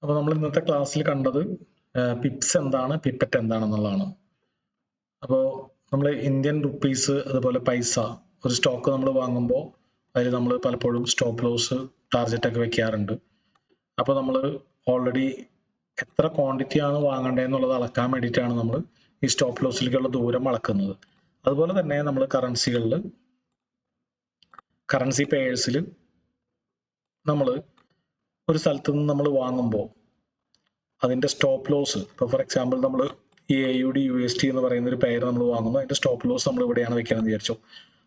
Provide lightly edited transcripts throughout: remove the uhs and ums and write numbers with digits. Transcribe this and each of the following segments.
അപ്പോൾ നമ്മൾ ഇന്നത്തെ ക്ലാസ്സിൽ കണ്ടത് പിപ്സ് എന്താണ്, പിപ്പറ്റ് എന്താണെന്നുള്ളതാണ്. അപ്പോൾ നമ്മൾ ഇന്ത്യൻ റുപ്പീസ് അതുപോലെ പൈസ ഒരു സ്റ്റോക്ക് നമ്മൾ വാങ്ങുമ്പോൾ അതിൽ നമ്മൾ പലപ്പോഴും സ്റ്റോപ്പ് ലോസ് ടാർഗറ്റ് ഒക്കെ വെക്കാറുണ്ട്. അപ്പോൾ നമ്മൾ ഓൾറെഡി എത്ര ക്വാണ്ടിറ്റി ആണ് വാങ്ങേണ്ടതെന്നുള്ളത് അളക്കാൻ വേണ്ടിയിട്ടാണ് നമ്മൾ ഈ സ്റ്റോപ്പ് ലോസിലേക്കുള്ള ദൂരം അളക്കുന്നത്. അതുപോലെ തന്നെ നമ്മൾ കറൻസി പേയേഴ്സിൽ നമ്മൾ ഒരു സ്ഥലത്ത് നിന്ന് നമ്മൾ വാങ്ങുമ്പോൾ അതിൻ്റെ സ്റ്റോപ്പ് ലോസ്, ഇപ്പോൾ ഫോർ എക്സാമ്പിൾ നമ്മൾ ഈ AUD USD എന്ന് പറയുന്ന ഒരു പെയർ നമ്മൾ വാങ്ങുമ്പോൾ അതിൻ്റെ സ്റ്റോപ്പ് ലോസ് നമ്മൾ ഇവിടെയാണ് വെക്കണമെന്ന് വിചാരിച്ചു.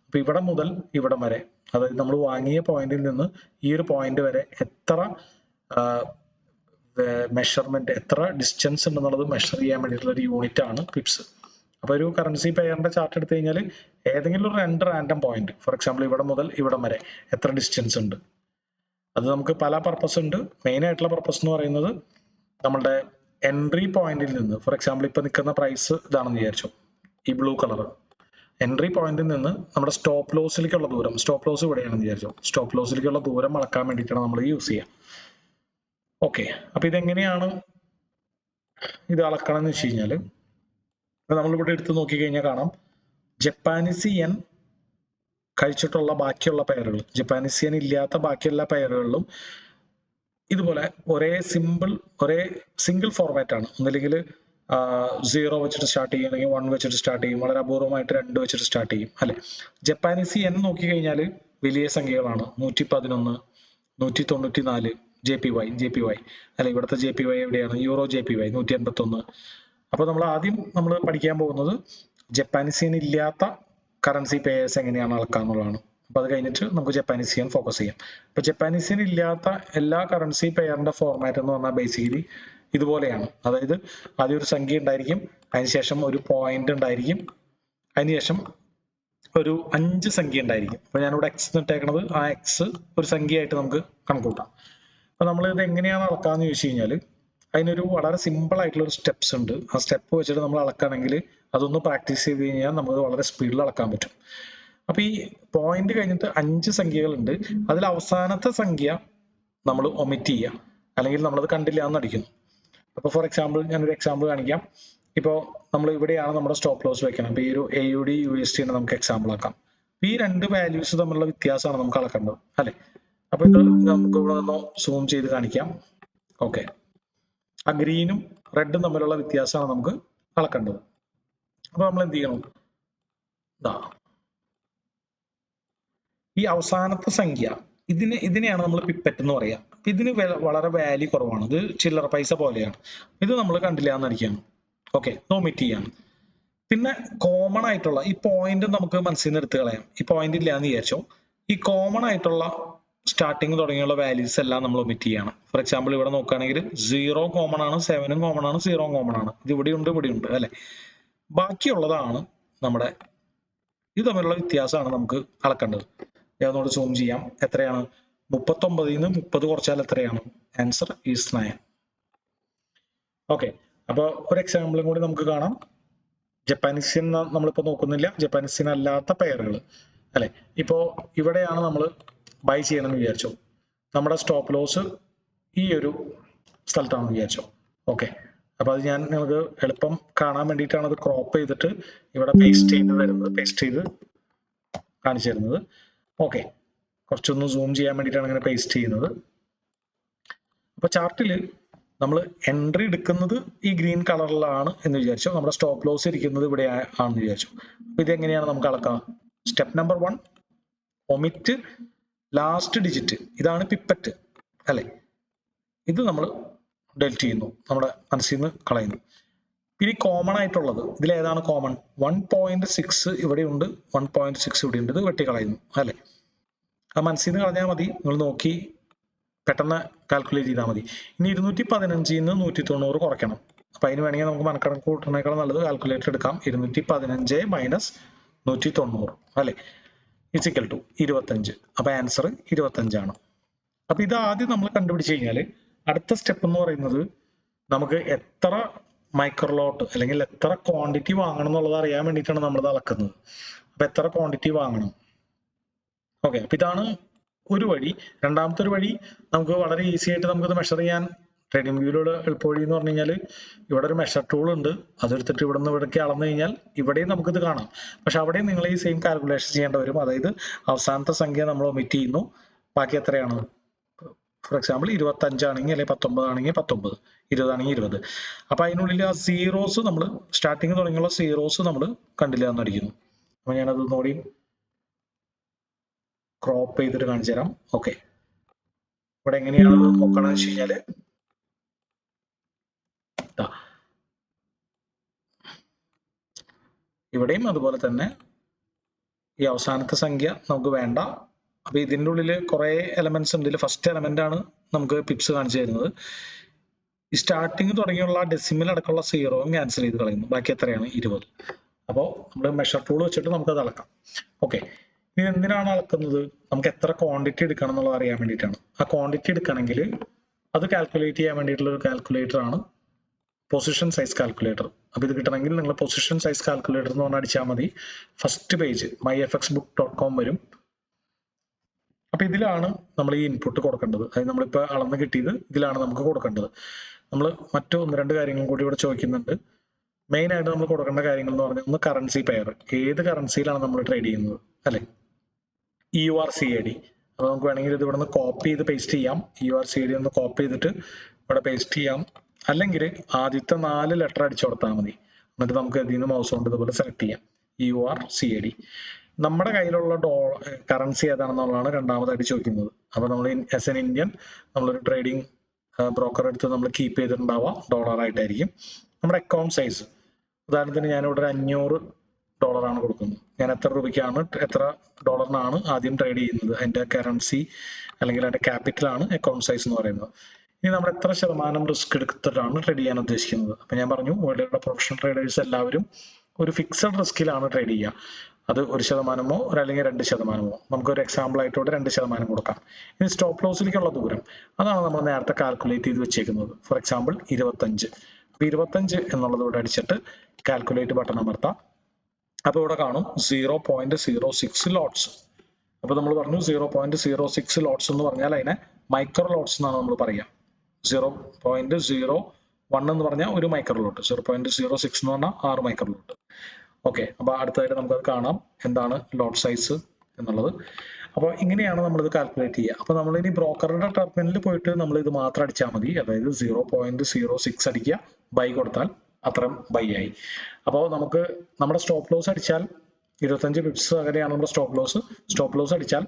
അപ്പോൾ ഇവിടെ മുതൽ ഇവിടം വരെ, അതായത് നമ്മൾ വാങ്ങിയ പോയിന്റിൽ നിന്ന് ഈ ഒരു പോയിന്റ് വരെ എത്ര മെഷർമെന്റ്, എത്ര ഡിസ്റ്റൻസ് ഉണ്ടെന്നുള്ളത് മെഷർ ചെയ്യാൻ വേണ്ടിയിട്ടുള്ള ഒരു യൂണിറ്റ് ആണ് പിപ്സ്. അപ്പോൾ ഒരു കറൻസി പെയറിന്റെ ചാർട്ട് എടുത്തു കഴിഞ്ഞാൽ ഏതെങ്കിലും ഒരു രണ്ട് റാൻഡം പോയിന്റ്, ഫോർ എക്സാമ്പിൾ ഇവിടെ മുതൽ ഇവിടം വരെ എത്ര ഡിസ്റ്റൻസ് ഉണ്ട്, അത് നമുക്ക് പല പർപ്പസ് ഉണ്ട്. മെയിൻ ആയിട്ടുള്ള പർപ്പസ് എന്ന് പറയുന്നത് നമ്മളുടെ എൻട്രി പോയിന്റിൽ നിന്ന്, ഫോർ എക്സാമ്പിൾ ഇപ്പൊ നിൽക്കുന്ന പ്രൈസ് ഇതാണെന്ന് വിചാരിച്ചു, ഈ ബ്ലൂ കളർ എൻട്രി പോയിന്റിൽ നിന്ന് നമ്മുടെ സ്റ്റോപ്പ് ലോസിലേക്കുള്ള ദൂരം, സ്റ്റോപ്പ് ലോസ് ഇവിടെയാണെന്ന് വിചാരിച്ചു, സ്റ്റോപ്പ് ലോസിലേക്കുള്ള ദൂരം അളക്കാൻ വേണ്ടിയിട്ടാണ് നമ്മൾ യൂസ് ചെയ്യുക. ഓക്കെ, അപ്പൊ ഇതെങ്ങനെയാണ് ഇത് അളക്കണം എന്ന് വെച്ച് കഴിഞ്ഞാൽ നമ്മളിവിടെ എടുത്ത് നോക്കിക്കഴിഞ്ഞാൽ കാണാം, ജപ്പാനീസ് യെൻ കഴിച്ചിട്ടുള്ള ബാക്കിയുള്ള പെയറുകൾ, ജപ്പാനീസ് യെൻ ഇല്ലാത്ത ബാക്കിയുള്ള പെയറുകളിലും ഇതുപോലെ ഒരേ സിംഗിൾ ഫോർമാറ്റ് ആണ്. ഒന്നില്ലെങ്കിൽ 0 വെച്ചിട്ട് സ്റ്റാർട്ട് ചെയ്യും, അല്ലെങ്കിൽ 1 വെച്ചിട്ട് സ്റ്റാർട്ട് ചെയ്യും, വളരെ അപൂർവമായിട്ട് 2 വെച്ചിട്ട് സ്റ്റാർട്ട് ചെയ്യും അല്ലെ. ജപ്പാനീസ് യെൻ നോക്കിക്കഴിഞ്ഞാൽ വലിയ സംഖ്യകളാണ്, 111, 194 JPY അല്ലെ. ഇവിടുത്തെ JPY എവിടെയാണ്? Euro JPY 181. അപ്പൊ നമ്മൾ പഠിക്കാൻ പോകുന്നത് ജപ്പാനീസ് യെൻ ഇല്ലാത്ത കറൻസി പേയേഴ്സ് എങ്ങനെയാണ് അളക്കാന്നുള്ളതാണ്. അപ്പൊ അത് കഴിഞ്ഞിട്ട് നമുക്ക് ജപ്പാനീസ് യെൻ ഫോക്കസ് ചെയ്യാം. അപ്പൊ ജപ്പാനീസ് യെൻ ഇല്ലാത്ത എല്ലാ കറൻസി പെയറിന്റെ ഫോർമാറ്റ് എന്ന് പറഞ്ഞാൽ ബേസിക്കലി ഇതുപോലെയാണ്. അതായത് ആദ്യം ഒരു സംഖ്യ ഉണ്ടായിരിക്കും, അതിനുശേഷം ഒരു പോയിന്റ് ഉണ്ടായിരിക്കും, അതിനുശേഷം ഒരു 5 സംഖ്യ ഉണ്ടായിരിക്കും. അപ്പൊ ഞാനിവിടെ X ഇട്ടേക്കണത്, ആ X ഒരു സംഖ്യയായിട്ട് നമുക്ക് കണക്കൂട്ടാം. അപ്പൊ നമ്മൾ ഇത് എങ്ങനെയാണ് അളക്കാന്ന് ചോദിച്ചു കഴിഞ്ഞാൽ അതിനൊരു വളരെ സിമ്പിൾ ആയിട്ടുള്ള ഒരു സ്റ്റെപ്സ് ഉണ്ട്. ആ സ്റ്റെപ്പ് വെച്ചിട്ട് നമ്മൾ അളക്കുകയാണെങ്കിൽ അതൊന്ന് പ്രാക്ടീസ് ചെയ്ത് കഴിഞ്ഞാൽ നമുക്ക് വളരെ സ്പീഡിൽ അളക്കാൻ പറ്റും. അപ്പൊ ഈ പോയിന്റ് കഴിഞ്ഞിട്ട് 5 സംഖ്യകളുണ്ട്. അതിൽ അവസാനത്തെ സംഖ്യ നമ്മൾ ഒമിറ്റ് ചെയ്യുക, അല്ലെങ്കിൽ നമ്മളത് കണ്ടില്ല എന്ന് അടിക്കുന്നു. അപ്പൊ ഫോർ എക്സാമ്പിൾ ഞാനൊരു എക്സാമ്പിൾ കാണിക്കാം. ഇപ്പോൾ നമ്മൾ ഇവിടെയാണ് നമ്മുടെ സ്റ്റോപ്പ് ലോസ് വെക്കണം. അപ്പൊ ഈ ഒരു AUD USD നമുക്ക് എക്സാമ്പിൾ ആക്കാം. ഈ രണ്ട് വാല്യൂസ് തമ്മിലുള്ള വ്യത്യാസമാണ് നമുക്ക് അളക്കേണ്ടത് അല്ലെ. അപ്പൊ ഇത് നമുക്ക് ഇവിടെ നിന്ന് സൂം ചെയ്ത് കാണിക്കാം. ഓക്കെ, ആ ഗ്രീനും റെഡും തമ്മിലുള്ള വ്യത്യാസമാണ് നമുക്ക് അളക്കേണ്ടത്. അപ്പൊ നമ്മൾ എന്ത് ചെയ്യണം? ഈ അവസാനത്തെ സംഖ്യ, ഇതിനെയാണ് നമ്മൾ പിപ്പറ്റ് എന്ന് പറയാം. ഇതിന് വളരെ വാല്യൂ കുറവാണ്, ഇത് ചില്ലറ പൈസ പോലെയാണ്. ഇത് നമ്മൾ കണ്ടില്ല എന്നടിക്കാണ്. ഓക്കെ, ഒമിറ്റ് ചെയ്യാണ്. പിന്നെ കോമൺ ആയിട്ടുള്ള ഈ പോയിന്റ് നമുക്ക് മനസ്സിൽ നിന്ന് എടുത്ത് കളയാം. ഈ പോയിന്റ് ഇല്ല എന്ന് വിചാരിച്ചോ, ഈ കോമൺ ആയിട്ടുള്ള സ്റ്റാർട്ടിങ് തുടങ്ങിയുള്ള വാല്യൂസ് എല്ലാം നമ്മൾ ഒമിറ്റ് ചെയ്യാണ്. ഫോർ എക്സാമ്പിൾ ഇവിടെ നോക്കുകയാണെങ്കിൽ 0 കോമൺ ആണ്, 7 കോമൺ ആണ്, 0 കോമൺ ആണ്, ഇത് ഇവിടെയുണ്ട് അല്ലെ. ബാക്കിയുള്ളതാണ് നമ്മുടെ, ഇത് തമ്മിലുള്ള വ്യത്യാസമാണ് നമുക്ക് അളക്കേണ്ടത്. ഞാനോട് സൂം ചെയ്യാം. എത്രയാണ്? 39 നിന്ന് 30 കുറച്ചാൽ എത്രയാണ്? Answer is 9. ഓക്കെ, അപ്പൊ ഒരു എക്സാമ്പിളും കൂടി നമുക്ക് കാണാം. ജപ്പാനീസ് യെൻ നമ്മളിപ്പോ നോക്കുന്നില്ല, ജപ്പാനീസ് യെൻ അല്ലാത്ത പെയറുകൾ അല്ലെ. ഇപ്പോ ഇവിടെയാണ് നമ്മൾ ബൈ ചെയ്യണമെന്ന് വിചാരിച്ചോ, നമ്മുടെ സ്റ്റോപ്പ് ലോസ് ഈ ഒരു സ്ഥലത്താണെന്ന് വിചാരിച്ചോ. ഓക്കെ, അപ്പൊ അത് ഞാൻ നിങ്ങൾക്ക് എളുപ്പം കാണാൻ വേണ്ടിയിട്ടാണ് അത് ക്രോപ്പ് ചെയ്തിട്ട് ഇവിടെ പേസ്റ്റ് ചെയ്ത് കാണിച്ചു തരുന്നത്. ഓക്കെ, കുറച്ചൊന്ന് സൂം ചെയ്യാൻ വേണ്ടിയിട്ടാണ് ഇങ്ങനെ പേസ്റ്റ് ചെയ്യുന്നത്. അപ്പൊ ചാർട്ടിൽ നമ്മൾ എൻട്രി എടുക്കുന്നത് ഈ ഗ്രീൻ കളറിലാണ് എന്ന് വിചാരിച്ചു, നമ്മുടെ സ്റ്റോപ്പ് ലോസ് ഇരിക്കുന്നത് ഇവിടെ ആണെന്ന് വിചാരിച്ചു. അപ്പൊ ഇതെങ്ങനെയാണ് നമുക്ക് അളക്കാം? Step number 1, omit last digit. ഇതാണ് പിപ്പറ്റ് അല്ലെ. ഇത് നമ്മൾ ഡെലിറ്റ് ചെയ്യുന്നു, നമ്മുടെ മനസ്സിൽ നിന്ന് കളയുന്നു. ഇനി കോമൺ ആയിട്ടുള്ളത്, ഇതിൽ ഏതാണ് കോമൺ? 1.6 ഇവിടെയുണ്ട്, 1.6 ഇവിടെയുണ്ട്, ഇത് വെട്ടിക്കളയുന്നു അല്ലെ. അത് മനസ്സിൽ നിന്ന് കളഞ്ഞാൽ മതി, നിങ്ങൾ നോക്കി പെട്ടെന്ന് കാൽക്കുലേറ്റ് ചെയ്താൽ മതി. ഇനി 215 നിന്ന് 190 കുറയ്ക്കണം. അപ്പൊ അതിന് വേണമെങ്കിൽ നമുക്ക് മനക്കണക്ക് കൂട്ടുന്നതിനേക്കാൾ നല്ലത് കാൽക്കുലേറ്റർ എടുക്കാം. 215 മൈനസ് 190 അല്ലെ, ഇസിക്കൽ ടു 25. അപ്പൊ ആൻസർ 25 ആണ്. അപ്പൊ ഇത് ആദ്യം നമ്മൾ കണ്ടുപിടിച്ച് കഴിഞ്ഞാൽ അടുത്ത സ്റ്റെപ്പ് എന്ന് പറയുന്നത് നമുക്ക് എത്ര മൈക്രോലോട്ട് അല്ലെങ്കിൽ എത്ര ക്വാണ്ടിറ്റി വാങ്ങണം എന്നുള്ളത് അറിയാൻ വേണ്ടിയിട്ടാണ് നമ്മൾ അളക്കുന്നത്. അപ്പൊ എത്ര ക്വാണ്ടിറ്റി വാങ്ങണം? ഓക്കെ, അപ്പൊ ഇതാണ് ഒരു വഴി. രണ്ടാമത്തെ ഒരു വഴി, നമുക്ക് വളരെ ഈസി ആയിട്ട് നമുക്കത് മെഷർ ചെയ്യാൻ ട്രേഡിംഗ് വ്യൂയിലൂടെ എളുപ്പവഴി എന്ന് പറഞ്ഞു കഴിഞ്ഞാൽ ഇവിടെ ഒരു മെഷർ ടൂൾ ഉണ്ട്, അതെടുത്തിട്ട് ഇവിടെ നിന്ന് ഇവിടേക്ക് അളന്നു കഴിഞ്ഞാൽ ഇവിടെയും നമുക്കിത് കാണാം. പക്ഷെ അവിടെയും നിങ്ങൾ ഈ സെയിം കാൽക്കുലേഷൻ ചെയ്യേണ്ടി വരും. അതായത് അവസാനത്തെ സംഖ്യ നമ്മൾ ഒമിറ്റ് ചെയ്യുന്നു, ബാക്കി എത്രയാണ്? ഫോർ എക്സാമ്പിൾ 25 ആണെങ്കിൽ അല്ലെങ്കിൽ 19 ആണെങ്കിൽ 19, 20 ആണെങ്കിൽ 20. അപ്പൊ അതിനുള്ളിൽ ആ സീറോസ് നമ്മൾ സ്റ്റാർട്ടിങ് തുടങ്ങിയുള്ള സീറോസ് നമ്മൾ കണ്ടില്ല എന്നടിക്കുന്നു. അപ്പൊ ഞാനത് നോടി ക്രോപ്പ് ചെയ്തിട്ട് കാണിച്ചു തരാം. ഓക്കെ, ഇവിടെ എങ്ങനെയാണ് നോക്കണമെന്ന് വെച്ച് കഴിഞ്ഞാല് ഇവിടെയും അതുപോലെ തന്നെ ഈ അവസാനത്തെ സംഖ്യ നമുക്ക് വേണ്ട. അപ്പൊ ഇതിൻ്റെ ഉള്ളിൽ കുറെ എലമെന്റ്സ് ഉണ്ട്. ഇതിൽ ഫസ്റ്റ് എലമെന്റ് ആണ് നമുക്ക് പിപ്സ് കാണിച്ചു തരുന്നത്. ഈ സ്റ്റാർട്ടിങ് തുടങ്ങിയുള്ള ഡെസിമൽ അടക്കമുള്ള സീറോയും ക്യാൻസൽ ചെയ്ത് കളയുന്നു. ബാക്കി എത്രയാണ്? 20. അപ്പോൾ നമ്മൾ മെഷർ ടൂൾ വെച്ചിട്ട് നമുക്കത് അളക്കാം. ഓക്കെ, ഇനി എന്തിനാണ് അളക്കുന്നത്? നമുക്ക് എത്ര ക്വാണ്ടിറ്റി എടുക്കണം എന്നുള്ളത് അറിയാൻ വേണ്ടിയിട്ടാണ്. ആ ക്വാണ്ടിറ്റി എടുക്കണമെങ്കിൽ അത് കാൽക്കുലേറ്റ് ചെയ്യാൻ വേണ്ടിയിട്ടുള്ള ഒരു കാൽക്കുലേറ്റർ ആണ് പൊസിഷൻ സൈസ് കാൽക്കുലേറ്റർ. അപ്പൊ ഇത് കിട്ടണമെങ്കിൽ നിങ്ങൾ പൊസിഷൻ സൈസ് കാൽക്കുലേറ്റർ എന്ന് പറഞ്ഞാൽ അടിച്ചാൽ മതി. ഫസ്റ്റ് പേജ് myfxbook.com വരും. അപ്പൊ ഇതിലാണ് നമ്മൾ ഈ ഇൻപുട്ട് കൊടുക്കേണ്ടത്. അതായത് നമ്മളിപ്പോൾ അളന്ന് കിട്ടിയത് ഇതിലാണ് നമുക്ക് കൊടുക്കേണ്ടത്. നമ്മൾ മറ്റു 1-2 കാര്യങ്ങളും കൂടി ഇവിടെ ചോദിക്കുന്നുണ്ട്. മെയിൻ ആയിട്ട് നമ്മൾ കൊടുക്കേണ്ട കാര്യങ്ങൾ എന്ന് പറഞ്ഞാൽ ഒന്ന് കറൻസി പെയർ, ഏത് കറൻസിയിലാണ് നമ്മൾ ട്രേഡ് ചെയ്യുന്നത് അല്ലെ. EURCAD. അപ്പൊ നമുക്ക് വേണമെങ്കിൽ ഇത് ഇവിടെ നിന്ന് കോപ്പി ചെയ്ത് പേസ്റ്റ് ചെയ്യാം. EURCAD ഒന്ന് കോപ്പി ചെയ്തിട്ട് ഇവിടെ പേസ്റ്റ് ചെയ്യാം. അല്ലെങ്കിൽ ആദ്യത്തെ 4 ലെറ്റർ അടിച്ചു കൊടുത്താൽ മതി. എന്നിട്ട് നമുക്ക് ഇതിൽ നിന്ന് മൗസ് കൊണ്ട് ഇതുപോലെ സെലക്ട് ചെയ്യാം EURCAD. നമ്മുടെ കയ്യിലുള്ള കറൻസി ഏതാണെന്നുള്ളതാണ് രണ്ടാമതായിട്ട് ചോദിക്കുന്നത്. അപ്പൊ നമ്മൾ ആസ് എൻ ഇന്ത്യൻ നമ്മളൊരു ട്രേഡിംഗ് ബ്രോക്കർ എടുത്ത് നമ്മൾ കീപ്പ് ചെയ്തിട്ടുണ്ടാവുക ഡോളർ ആയിട്ടായിരിക്കും. നമ്മുടെ അക്കൗണ്ട് സൈസ് ഉദാഹരണത്തിന് ഞാനിവിടെ ഒരു $500 കൊടുക്കുന്നത്. ഞാൻ എത്ര രൂപയ്ക്കാണ് എത്ര ഡോളറിനാണ് ആദ്യം ട്രേഡ് ചെയ്യുന്നത്, അതിന്റെ കറൻസി അല്ലെങ്കിൽ അതിന്റെ ക്യാപിറ്റൽ ആണ് അക്കൗണ്ട് സൈസ് എന്ന് പറയുന്നത്. ഇനി നമ്മൾ എത്ര ശതമാനം റിസ്ക് എടുത്തിട്ടാണ് ട്രേഡ് ചെയ്യാൻ ഉദ്ദേശിക്കുന്നത്? അപ്പൊ ഞാൻ പറഞ്ഞു വേൾഡിലുള്ള പ്രൊഫഷണൽ ട്രേഡേഴ്സ് എല്ലാവരും ഒരു ഫിക്സഡ് റിസ്കിലാണ് ട്രേഡ് ചെയ്യുക. അത് 1% അല്ലെങ്കിൽ 2%. നമുക്കൊരു എക്സാമ്പിൾ ആയിട്ടോടെ 2% കൊടുക്കാം. ഇനി സ്റ്റോപ്പ് ലോസിലേക്കുള്ള ദൂരം അതാണ് നമ്മൾ നേരത്തെ കാൽക്കുലേറ്റ് ചെയ്ത് വെച്ചേക്കുന്നത്. For example 25. അപ്പൊ 25 എന്നുള്ളത് ഇവിടെ അടിച്ചിട്ട് കാൽക്കുലേറ്റ് ബട്ടൺ അമർത്താം. അപ്പൊ ഇവിടെ കാണും 0.06 ലോട്ട്സ്. അപ്പൊ നമ്മൾ പറഞ്ഞു 0.06 ലോട്ട്സ് എന്ന് പറഞ്ഞാൽ അതിനെ മൈക്രോ ലോട്ട്സ് എന്നാണ് നമ്മൾ പറയുക. 0.01 എന്ന് പറഞ്ഞാൽ ഒരു മൈക്രോ ലോട്ട്, 0.06 എന്ന് പറഞ്ഞാൽ 6 മൈക്രോ ലോട്ട്. ഓക്കെ, അപ്പൊ അടുത്തതായിട്ട് നമുക്കത് കാണാം എന്താണ് ലോട്ട് സൈസ് എന്നുള്ളത്. അപ്പോൾ ഇങ്ങനെയാണ് നമ്മളിത് കാൽക്കുലേറ്റ് ചെയ്യുക. അപ്പൊ നമ്മൾ ഇനി ബ്രോക്കറുടെ ടെർമിനലിൽ പോയിട്ട് നമ്മൾ ഇത് മാത്രം അടിച്ചാൽ മതി. അതായത് 0.06 അടിക്കുക, ബൈ കൊടുത്താൽ അത്രയും ബൈ ആയി. അപ്പോൾ നമുക്ക് നമ്മുടെ സ്റ്റോപ്പ് ലോസ് അടിച്ചാൽ 25 പിപ്സ് അങ്ങനെയാണ് നമ്മുടെ സ്റ്റോപ്പ് ലോസ്. സ്റ്റോപ്പ് ലോസ് അടിച്ചാൽ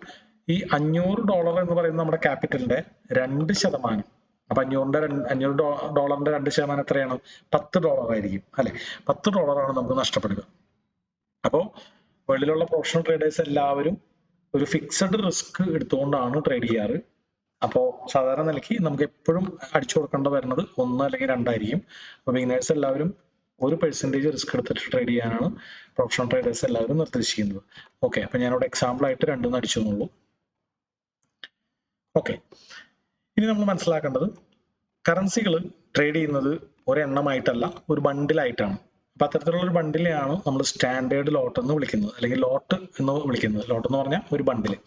ഈ $500 എന്ന് പറയുന്നത് നമ്മുടെ ക്യാപിറ്റലിന്റെ 2%. അപ്പൊ $500 2% എത്രയാണ്? $10 ആയിരിക്കും അല്ലെ. $10 നമുക്ക് നഷ്ടപ്പെടുക. അപ്പോൾ വെളിയിലുള്ള പ്രൊഫഷണൽ ട്രേഡേഴ്സ് എല്ലാവരും ഒരു ഫിക്സഡ് റിസ്ക് എടുത്തുകൊണ്ടാണ് ട്രേഡ് ചെയ്യാറ്. അപ്പോൾ സാധാരണ നിലയ്ക്ക് നമുക്ക് എപ്പോഴും അടിച്ചു കൊടുക്കേണ്ട വരുന്നത് 1 അല്ലെങ്കിൽ 2 ആയിരിക്കും. അപ്പൊ ബിഗിനേഴ്സ് എല്ലാവരും 1% റിസ്ക് എടുത്തിട്ട് ട്രേഡ് ചെയ്യാനാണ് പ്രൊഫഷണൽ ട്രേഡേഴ്സ് എല്ലാവരും നിർദ്ദേശിക്കുന്നത്. ഓക്കെ, അപ്പൊ ഞാനിവിടെ എക്സാമ്പിൾ ആയിട്ട് 2 അടിച്ചു എന്നുള്ളൂ. ഓക്കെ, ഇനി നമ്മൾ മനസ്സിലാക്കേണ്ടത് കറൻസികൾ ട്രേഡ് ചെയ്യുന്നത് ഒരെണ്ണമായിട്ടല്ല, ഒരു ബണ്ടിലായിട്ടാണ്. അപ്പൊ അത്തരത്തിലുള്ള ഒരു ബണ്ടിലെയാണ് നമ്മൾ സ്റ്റാൻഡേർഡ് ലോട്ട് എന്ന് വിളിക്കുന്നത്, അല്ലെങ്കിൽ ലോട്ട് എന്ന് വിളിക്കുന്നത്. ലോട്ട് എന്ന് പറഞ്ഞാൽ ഒരു ബണ്ടില്.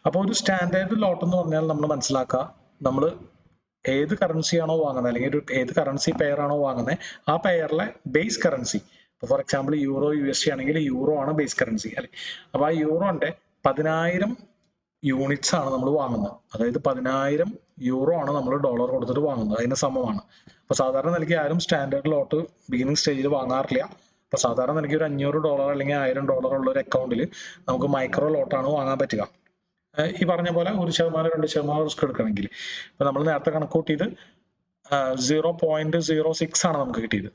അപ്പോൾ ഒരു സ്റ്റാൻഡേർഡ് ലോട്ട് എന്ന് പറഞ്ഞാൽ നമ്മൾ മനസ്സിലാക്കുക, നമ്മൾ ഏത് കറൻസിയാണോ വാങ്ങുന്നത് അല്ലെങ്കിൽ ഏത് കറൻസി പെയർ ആണോ വാങ്ങുന്നത് ആ പെയറിലെ base currency. For example euro USD ആണെങ്കിൽ യൂറോ ആണ് ബേസ് കറൻസി അല്ലെ. അപ്പൊ ആ യൂറോന്റെ 10,000 യൂണിറ്റ്സ് ആണ് നമ്മൾ വാങ്ങുന്നത്. അതായത് 10,000 യൂറോ ആണ് നമ്മൾ ഡോളർ കൊടുത്തിട്ട് വാങ്ങുന്നത്, അതിന് സമമാണ്. അപ്പൊ സാധാരണ നിലയ്ക്ക് ആരും സ്റ്റാൻഡേർഡ് ലോട്ട് ബിഗിനിങ് സ്റ്റേജിൽ വാങ്ങാറില്ല. അപ്പൊ സാധാരണ നിലയ്ക്ക് ഒരു $500 അല്ലെങ്കിൽ $1000 ഉള്ള ഒരു അക്കൗണ്ടിൽ നമുക്ക് മൈക്രോ ലോട്ടാണ് വാങ്ങാൻ പറ്റുക. ഈ പറഞ്ഞ പോലെ 1% 2% റിസ്ക് എടുക്കണമെങ്കിൽ. ഇപ്പൊ നമ്മൾ നേരത്തെ കണക്ക് കൂട്ടിയത് 0.06 ആണ് നമുക്ക് കിട്ടിയത്,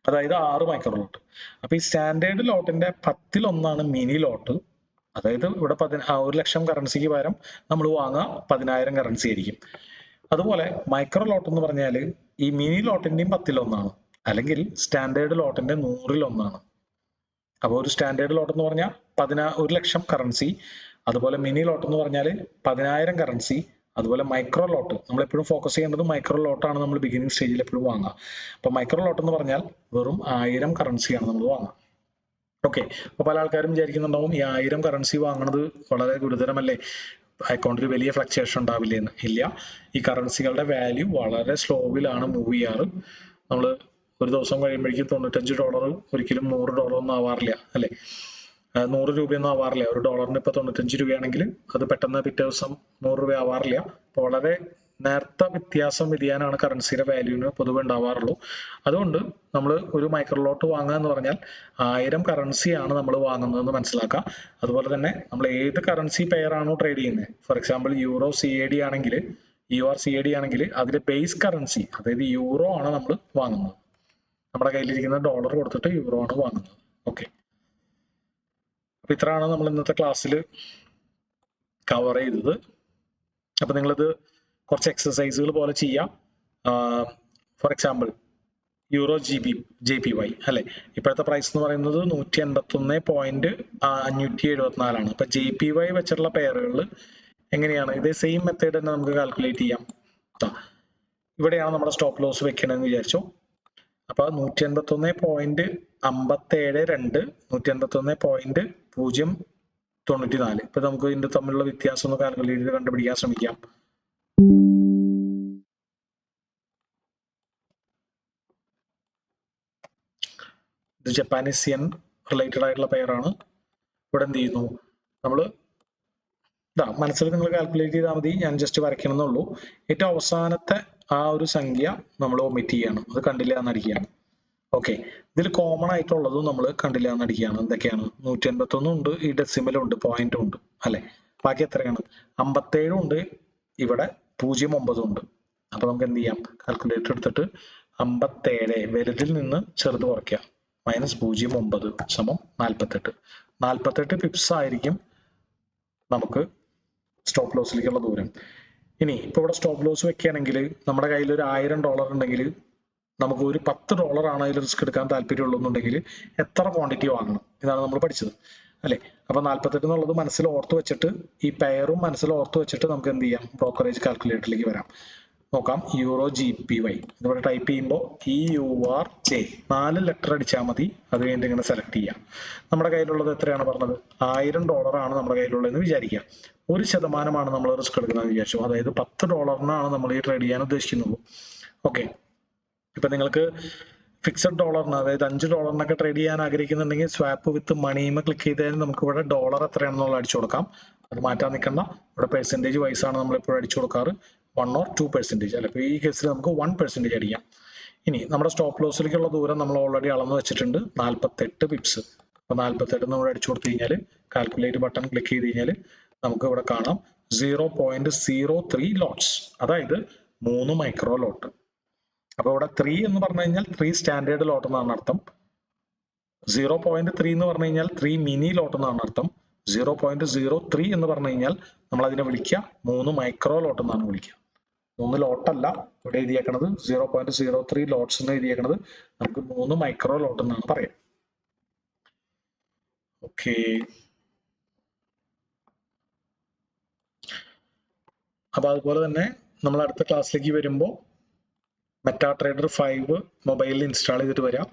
അതായത് 6 മൈക്രോ ലോട്ട്. അപ്പൊ ഈ സ്റ്റാൻഡേർഡ് ലോട്ടിന്റെ 10-1 മിനി ലോട്ട്. അതായത് ഇവിടെ 1,00,000 കറൻസിക്ക് പകരം നമ്മൾ വാങ്ങുക 10,000 കറൻസി ആയിരിക്കും. അതുപോലെ മൈക്രോ ലോട്ട് എന്ന് പറഞ്ഞാൽ ഈ മിനി ലോട്ടിന്റെയും 10-1 അല്ലെങ്കിൽ സ്റ്റാൻഡേർഡ് ലോട്ടിന്റെ 100-1. അപ്പോൾ ഒരു സ്റ്റാൻഡേർഡ് ലോട്ട് എന്ന് പറഞ്ഞാൽ 1,00,000 കറൻസി, അതുപോലെ മിനി ലോട്ട് എന്ന് പറഞ്ഞാൽ 10,000 കറൻസി, അതുപോലെ മൈക്രോ ലോട്ട് നമ്മൾ എപ്പോഴും ഫോക്കസ് ചെയ്യേണ്ടത് മൈക്രോ ലോട്ടാണ് നമ്മൾ ബിഗിനിങ് സ്റ്റേജിൽ എപ്പോഴും വാങ്ങുക. അപ്പൊ മൈക്രോ ലോട്ട് എന്ന് പറഞ്ഞാൽ വെറും 1000 കറൻസിയാണ് നമ്മൾ വാങ്ങുക. ഓക്കെ, അപ്പൊ പല ആൾക്കാരും വിചാരിക്കുന്നുണ്ടാവും ഈ 1000 കറൻസി വാങ്ങുന്നത് വളരെ ഗുരുതരമല്ലേ, അക്കൗണ്ടിൽ വലിയ ഫ്ലക്ച്വേഷൻ ഉണ്ടാവില്ല എന്ന്. ഇല്ല, ഈ കറൻസികളുടെ വാല്യൂ വളരെ സ്ലോവിലാണ് മൂവ് ചെയ്യാറ്. നമ്മൾ ഒരു ദിവസം കഴിയുമ്പോഴേക്കും $95 ഒരിക്കലും $100 ഒന്നും ആവാറില്ല അല്ലെ. 100 രൂപയൊന്നും ആവാറില്ല. ഒരു ഡോളറിന് ഇപ്പൊ 95 രൂപയാണെങ്കിൽ അത് പെട്ടെന്ന് പിറ്റേ ദിവസം 100 രൂപ ആവാറില്ല. അപ്പൊ വളരെ നേരത്തെ വ്യതിയാനമാണ് കറൻസിയുടെ വാല്യൂവിന് പൊതുവെ ഉണ്ടാവാറുള്ളൂ. അതുകൊണ്ട് നമ്മൾ ഒരു മൈക്രോ ലോട്ട് വാങ്ങുക എന്ന് പറഞ്ഞാൽ 1000 കറൻസിയാണ് നമ്മൾ വാങ്ങുന്നതെന്ന് മനസ്സിലാക്കുക. അതുപോലെ തന്നെ നമ്മൾ ഏത് കറൻസി പെയർ ആണോ ട്രേഡ് ചെയ്യുന്നത്, ഫോർ എക്സാമ്പിൾ യൂറോ CAD ആണെങ്കിൽ UR/CAD ആണെങ്കിൽ അതിന്റെ ബേസ് കറൻസി അതായത് യൂറോ ആണ് നമ്മൾ വാങ്ങുന്നത്. നമ്മുടെ കയ്യിലിരിക്കുന്ന ഡോളർ കൊടുത്തിട്ട് യൂറോ ആണ് വാങ്ങുന്നത്. ഓക്കെ, അപ്പൊ ഇത്രയാണ് നമ്മൾ ഇന്നത്തെ ക്ലാസ്സിൽ കവർ ചെയ്തത്. അപ്പൊ നിങ്ങളിത് കുറച്ച് എക്സസൈസുകൾ പോലെ ചെയ്യാം. ഫോർ എക്സാമ്പിൾ യൂറോ JPY അല്ലെ, ഇപ്പോഴത്തെ പ്രൈസ് എന്ന് പറയുന്നത് 181.574 അപ്പൊ JPY വെച്ചിട്ടുള്ള പെയറുകളിൽ എങ്ങനെയാണ് ഇതേ സെയിം മെത്തേഡ് തന്നെ നമുക്ക് കാൽക്കുലേറ്റ് ചെയ്യാം. ഇവിടെയാണ് നമ്മുടെ സ്റ്റോപ്പ് ലോസ് വെക്കണമെന്ന് വിചാരിച്ചു. അപ്പൊ 181.572 181.094. ഇപ്പൊ നമുക്ക് ഇതിന്റെ തമ്മിലുള്ള വ്യത്യാസം ഒന്ന് കാൽക്കുലേറ്റ് ചെയ്ത് കണ്ടുപിടിക്കാൻ ശ്രമിക്കാം. ഇത് ജപ്പാനീസ് യെൻ റിലേറ്റഡ് ആയിട്ടുള്ള പെയറാണ്. ഇവിടെ എന്ത് ചെയ്യുന്നു, നമ്മള് മനസ്സിൽ നിങ്ങൾ കാൽക്കുലേറ്റ് ചെയ്താൽ മതി, ഞാൻ ജസ്റ്റ് വരയ്ക്കണമെന്നുള്ളൂ. ഏറ്റവും അവസാനത്തെ ആ ഒരു സംഖ്യ നമ്മൾ ഒമിറ്റ് ചെയ്യാണ്, അത് കണ്ടില്ല എന്നടിക്കുകയാണ്. ഓക്കെ, ഇതിൽ കോമൺ ആയിട്ടുള്ളതും നമ്മൾ കണ്ടില്ല എന്നടിക്കുകയാണ്. എന്തൊക്കെയാണ്? 181 ഉണ്ട്, ഈ ഡെസിമലും ഉണ്ട്, പോയിന്റും ഉണ്ട് അല്ലെ. ബാക്കി എത്രയാണ്? 57 ഉണ്ട്, ഇവിടെ 0.9 ഉണ്ട്. അപ്പൊ നമുക്ക് എന്ത് ചെയ്യാം, കാൽക്കുലേറ്റർ എടുത്തിട്ട് 57 വലുതിൽ നിന്ന് ചെറുത് കുറയ്ക്കുക, -0.9 സമം 48. 48 പിപ്സ് ആയിരിക്കും നമുക്ക് സ്റ്റോപ്പ് ലോസിലേക്കുള്ള ദൂരം. ഇനി ഇപ്പൊ ഇവിടെ സ്റ്റോപ്പ് ലോസ് വെക്കുകയാണെങ്കിൽ നമ്മുടെ കയ്യിൽ ഒരു $1000 ഉണ്ടെങ്കിൽ നമുക്ക് ഒരു $10 ആണ് അതിൽ റിസ്ക് എടുക്കാൻ താല്പര്യമുള്ളൂ എന്നുണ്ടെങ്കിൽ എത്ര ക്വാണ്ടിറ്റി വാങ്ങണം, ഇതാണ് നമ്മൾ പഠിച്ചത് അല്ലെ. അപ്പൊ 48 എന്നുള്ളത് മനസ്സിൽ ഓർത്ത് വെച്ചിട്ട് ഈ പെയറും മനസ്സിൽ ഓർത്ത് വെച്ചിട്ട് നമുക്ക് എന്ത് ചെയ്യാം, ബ്രോക്കറേജ് കാൽക്കുലേറ്ററിലേക്ക് വരാം. നോക്കാം, യൂറോ JPY ഇവിടെ ടൈപ്പ് ചെയ്യുമ്പോൾ EURJ 4 ലെറ്റർ അടിച്ചാൽ മതി. അത് കഴിഞ്ഞിട്ട് ഇങ്ങനെ സെലക്ട് ചെയ്യാം. നമ്മുടെ കയ്യിലുള്ളത് എത്രയാണ് പറഞ്ഞത്? $1000 ആണ് നമ്മുടെ കയ്യിലുള്ളതെന്ന് വിചാരിക്കുക. 1% നമ്മൾ റിസ്ക് എടുക്കുന്നതെന്ന് വിചാരിച്ചു. അതായത് $10 നമ്മൾ ഈ ട്രേഡ് ചെയ്യാൻ ഉദ്ദേശിക്കുന്നത്. ഓക്കെ, ഇപ്പൊ നിങ്ങൾക്ക് ഫിക്സഡ് ഡോളറിന് അതായത് $5 ട്രേഡ് ചെയ്യാൻ ആഗ്രഹിക്കുന്നുണ്ടെങ്കിൽ സ്വാപ്പ് വിത്ത് മണിമ ക്ലിക്ക് ചെയ്താൽ നമുക്ക് ഇവിടെ ഡോളർ എത്രയാണെന്നുള്ള അടിച്ചു കൊടുക്കാം. അത് മാറ്റാൻ നിൽക്കണ്ട, ഇവിടെ പെർസെൻറ്റേജ് വൈസ് ആണ് നമ്മൾ എപ്പോഴും അടിച്ചു കൊടുക്കാറ്, 1 or 2% അല്ലെ. അപ്പൊ ഈ കേസിൽ നമുക്ക് 1% അടിക്കാം. ഇനി നമ്മുടെ സ്റ്റോപ്പ് ലോസിലേക്കുള്ള ദൂരം നമ്മൾ ഓൾറെഡി അളന്ന് വെച്ചിട്ടുണ്ട്, 48 പിപ്സ്. അപ്പൊ 48 നമ്മൾ അടിച്ചു കൊടുത്തു കഴിഞ്ഞാൽ കാൽക്കുലേറ്റ് ബട്ടൺ ക്ലിക്ക് ചെയ്ത് കഴിഞ്ഞാൽ നമുക്ക് ഇവിടെ കാണാം 0.03 ലോട്ട്സ്, അതായത് 3 മൈക്രോ ലോട്ട്. അപ്പൊ ഇവിടെ 3 എന്ന് പറഞ്ഞു കഴിഞ്ഞാൽ 3 സ്റ്റാൻഡേർഡ് ലോട്ട് എന്നാണ് അർത്ഥം. 0.3 എന്ന് പറഞ്ഞു കഴിഞ്ഞാൽ 3 മിനി ലോട്ട് എന്നാണ് അർത്ഥം. 0.03 എന്ന് പറഞ്ഞു കഴിഞ്ഞാൽ നമ്മൾ അതിനെ വിളിക്കുക 3 മൈക്രോ ലോട്ട് എന്നാണ് വിളിക്കുക. 3 ലോട്ടല്ല ഇവിടെ എഴുതിയേക്കണത്, 0.03 ലോട്ട്സ് എന്ന് എഴുതിയേക്കണത്. നമുക്ക് 3 മൈക്രോ ലോട്ട് എന്നാണ് പറയാം. ഓക്കെ, അപ്പൊ അതുപോലെ തന്നെ നമ്മൾ അടുത്ത ക്ലാസ്സിലേക്ക് വരുമ്പോൾ MetaTrader 5 മൊബൈലിൽ ഇൻസ്റ്റാൾ ചെയ്തിട്ട് വരാം.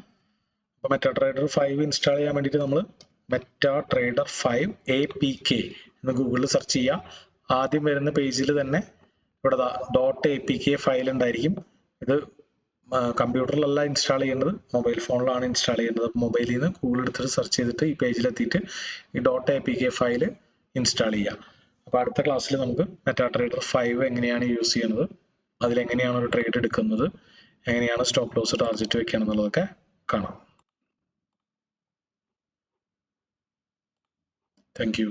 അപ്പൊ MetaTrader 5 ഇൻസ്റ്റാൾ ചെയ്യാൻ വേണ്ടിയിട്ട് നമ്മൾ MetaTrader 5 APK എന്ന് ഗൂഗിളിൽ സെർച്ച് ചെയ്യുക. ആദ്യം വരുന്ന പേജിൽ തന്നെ ഇവിടെ .apk ഫയൽ ഉണ്ടായിരിക്കും. ഇത് കമ്പ്യൂട്ടറിലല്ല ഇൻസ്റ്റാൾ ചെയ്യേണ്ടത്, മൊബൈൽ ഫോണിലാണ് ഇൻസ്റ്റാൾ ചെയ്യേണ്ടത്. മൊബൈലിൽ നിന്ന് ഗൂഗിൾ എടുത്തിട്ട് സെർച്ച് ചെയ്തിട്ട് ഈ പേജിലെത്തിയിട്ട് ഈ .apk ഫയൽ ഇൻസ്റ്റാൾ ചെയ്യുക. അപ്പൊ അടുത്ത ക്ലാസ്സിൽ നമുക്ക് MetaTrader 5 എങ്ങനെയാണ് യൂസ് ചെയ്യുന്നത്, അതിലെങ്ങനെയാണ് ഒരു ട്രേഡ് എടുക്കുന്നത്, എങ്ങനെയാണ് സ്റ്റോപ്പ് ലോസ് ടാർഗറ്റ് വെക്കുക എന്നുള്ളതൊക്കെ കാണാം. Thank you.